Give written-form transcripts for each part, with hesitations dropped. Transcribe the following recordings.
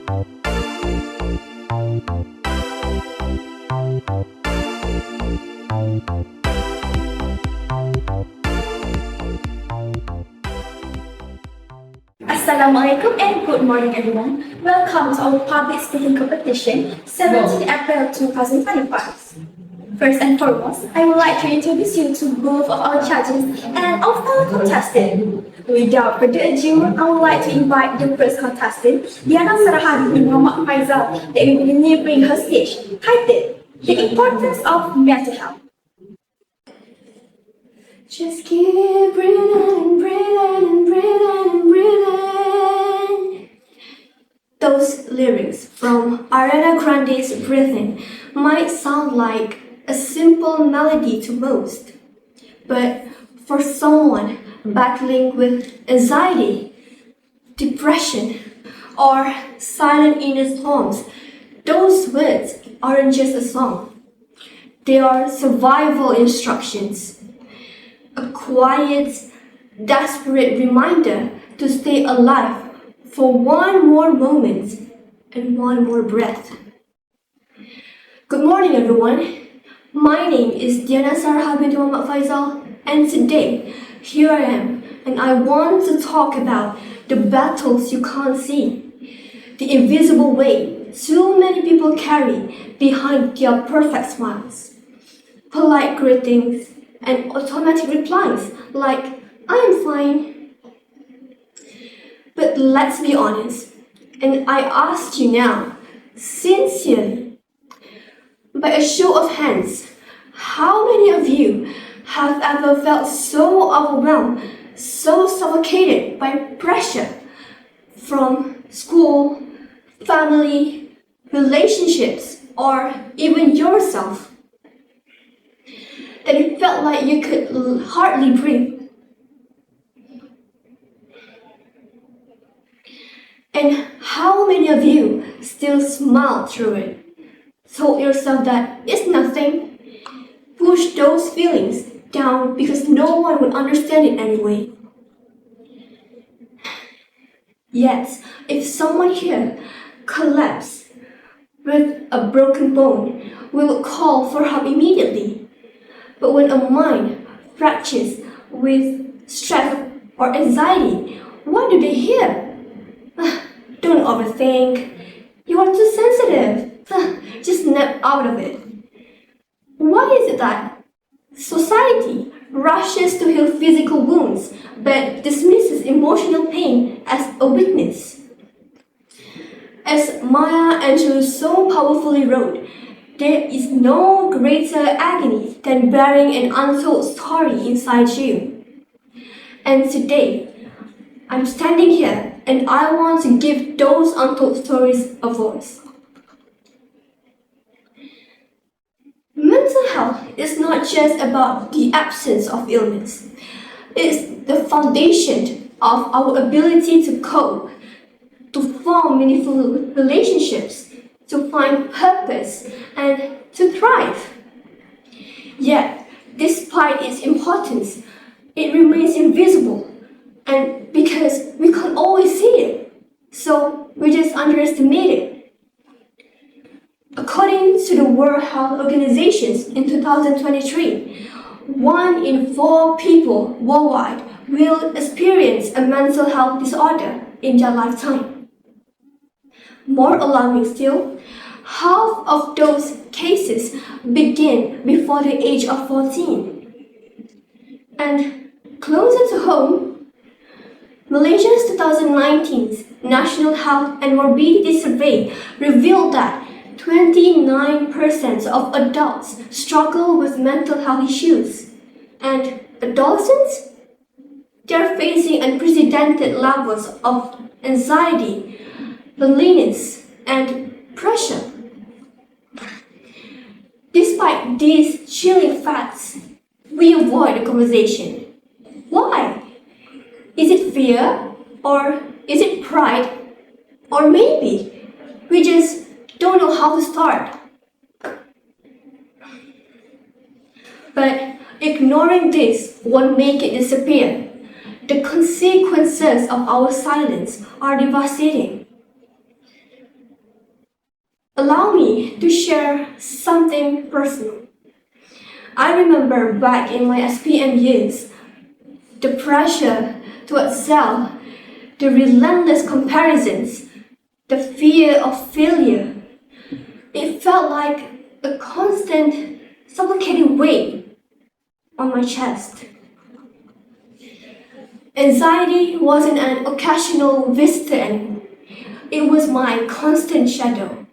Assalamualaikum and good morning everyone. Welcome to our public speaking competition 17 April 2025. First and foremost, I would like to introduce you to both of our judges and of our contestants. Without further ado, I would like to invite the first contestant, Diana Sarahadi bin Muhammad Faisal, that will be delivering her speech titled The Importance of Mental Health. Just keep breathing, breathing, breathing, breathing. Those lyrics from Ariana Grande's Breathing might sound like a simple melody to most, but for someone battling with anxiety, depression, or silent inner storms, those words aren't just a song. They are survival instructions. A quiet, desperate reminder to stay alive for one more moment and one more breath. Good morning, everyone. My name is Diana Sarah bin Muhammad Faisal, and today, here I am, and I want to talk about the battles you can't see, the invisible weight so many people carry behind their perfect smiles, polite greetings, and automatic replies like, I am fine. But let's be honest, and I ask you now, sincerely, by a show of hands, how many of you have ever felt so overwhelmed, so suffocated by pressure from school, family, relationships, or even yourself, that it felt like you could hardly breathe? And how many of you still smile through it? Told yourself that it's nothing, pushed those feelings down because no one would understand it anyway. Yet, if someone here collapsed with a broken bone, we would call for help immediately. But when a mind fractures with stress or anxiety, what do they hear? Don't overthink. You are too sensitive. Just snap out of it. Why is it that society rushes to heal physical wounds but dismisses emotional pain as a weakness? As Maya Angelou so powerfully wrote, there is no greater agony than bearing an untold story inside you. And today, I'm standing here and I want to give those untold stories a voice. Mental health is not just about the absence of illness. It's the foundation of our ability to cope, to form meaningful relationships, to find purpose, and to thrive. Yet, despite its importance, it remains invisible, and because we can't always see it, so we just underestimate it. According to the World Health Organization in 2023, 1 in 4 people worldwide will experience a mental health disorder in their lifetime. More alarming still, half of those cases begin before the age of 14. And closer to home, Malaysia's 2019 National Health and Morbidity Survey revealed that 29% of adults struggle with mental health issues, and adolescents, they're facing unprecedented levels of anxiety, loneliness, and pressure. Despite these chilling facts, we avoid the conversation. Why? Is it fear? Or is it pride? Or maybe we just don't know how to start. But ignoring this won't make it disappear. The consequences of our silence are devastating. Allow me to share something personal. I remember back in my SPM years, the pressure to excel, the relentless comparisons, the fear of failure. It felt like a constant, suffocating weight on my chest. Anxiety wasn't an occasional visitor anymore. It was my constant shadow.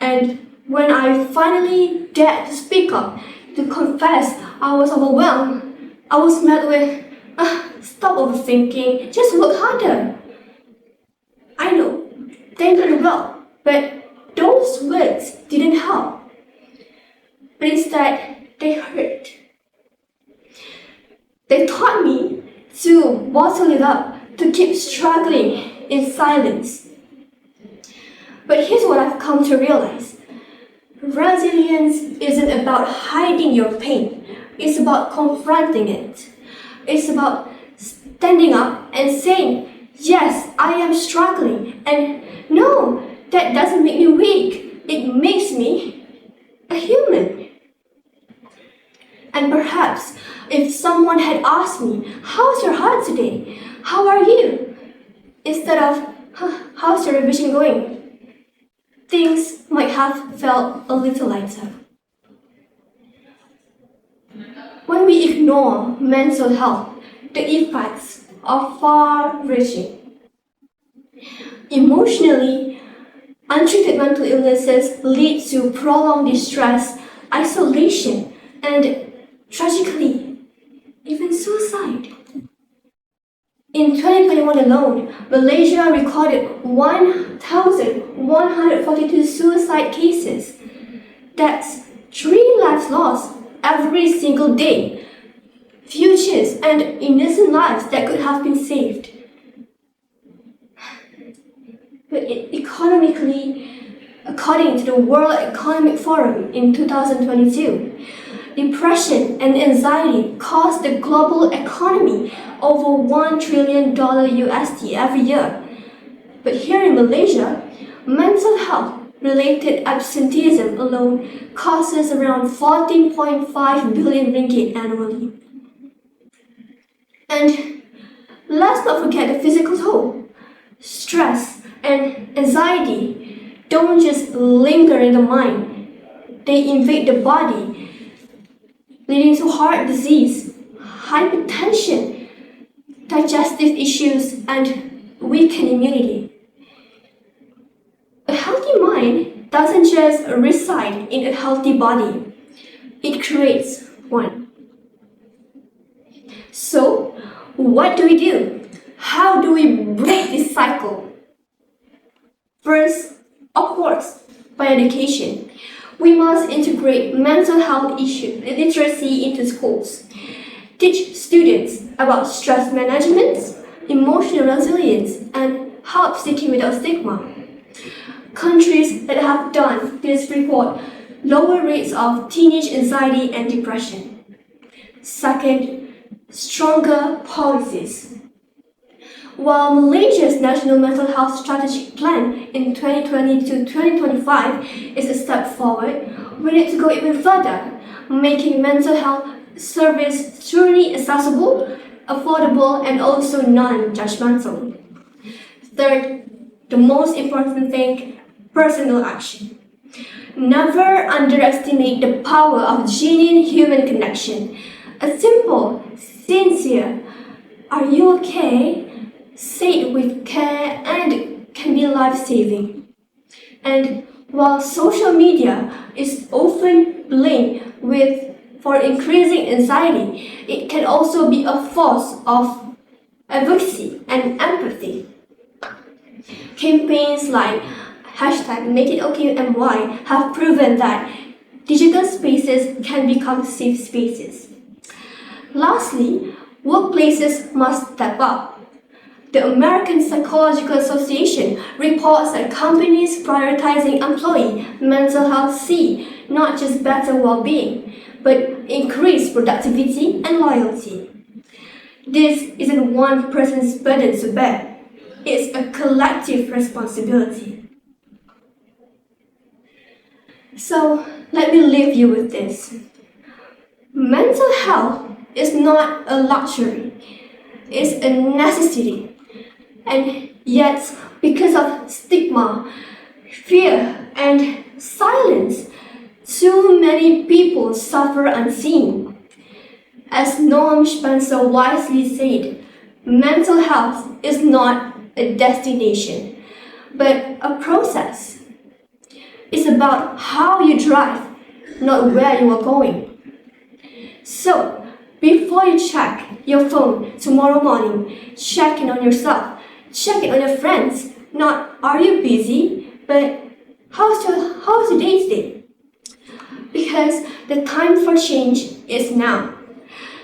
And when I finally dared to speak up, to confess I was overwhelmed, I was met with, stop overthinking, just work harder. I know, they did well, but those words didn't help. But instead, they hurt. They taught me to bottle it up, to keep struggling in silence. But here's what I've come to realize. Resilience isn't about hiding your pain. It's about confronting it. It's about standing up and saying, yes, I am struggling. And no, that doesn't make me weak. It makes me a human. And perhaps if someone had asked me, how's your heart today? How are you? Instead of, how's your revision going? Things might have felt a little lighter. When we ignore mental health, the effects are far-reaching. Emotionally, untreated mental illnesses lead to prolonged distress, isolation, and tragically, even suicide. In 2021 alone, Malaysia recorded 1,142 suicide cases. That's 3 lives lost every single day. Futures and innocent lives that could have been saved. But economically, according to the World Economic Forum in 2022, depression and anxiety cost the global economy over $1 trillion USD every year. But here in Malaysia, mental health related absenteeism alone costs us around 14.5 billion ringgit annually. And let's not forget the physical toll. Stress and anxiety don't just linger in the mind, they invade the body, leading to heart disease, hypertension, digestive issues, and weakened immunity. A healthy mind doesn't just reside in a healthy body, it creates one. So, what do we do? How do we break this cycle? First, of course, by education. We must integrate mental health literacy into schools. Teach students about stress management, emotional resilience, and help seeking without stigma. Countries that have done this report lower rates of teenage anxiety and depression. Second, stronger policies. While Malaysia's National Mental Health Strategic Plan in 2020 to 2025 is a step forward, we need to go even further, making mental health service truly accessible, affordable, and also non-judgmental. Third, the most important thing, personal action. Never underestimate the power of genuine human connection. A simple, sincere, "Are you okay?" said with care and can be life-saving. And while social media is often blamed for increasing anxiety, it can also be a force of advocacy and empathy. Campaigns like #MakeItOkMY have proven that digital spaces can become safe spaces. Lastly, workplaces must step up. The American Psychological Association reports that companies prioritizing employee mental health see not just better well-being, but increased productivity and loyalty. This isn't one person's burden to bear. It's a collective responsibility. So let me leave you with this. Mental health is not a luxury, it's a necessity. And yet, because of stigma, fear, and silence, too many people suffer unseen. As Noam Spencer wisely said, mental health is not a destination, but a process. It's about how you drive, not where you are going. So, before you check your phone tomorrow morning, check in on yourself, check in on your friends. Not are you busy, but how's your day today? Because the time for change is now.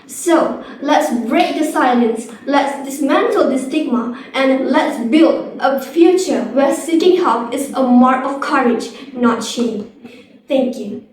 So let's break the silence, let's dismantle the stigma, and let's build a future where seeking help is a mark of courage, not shame. Thank you.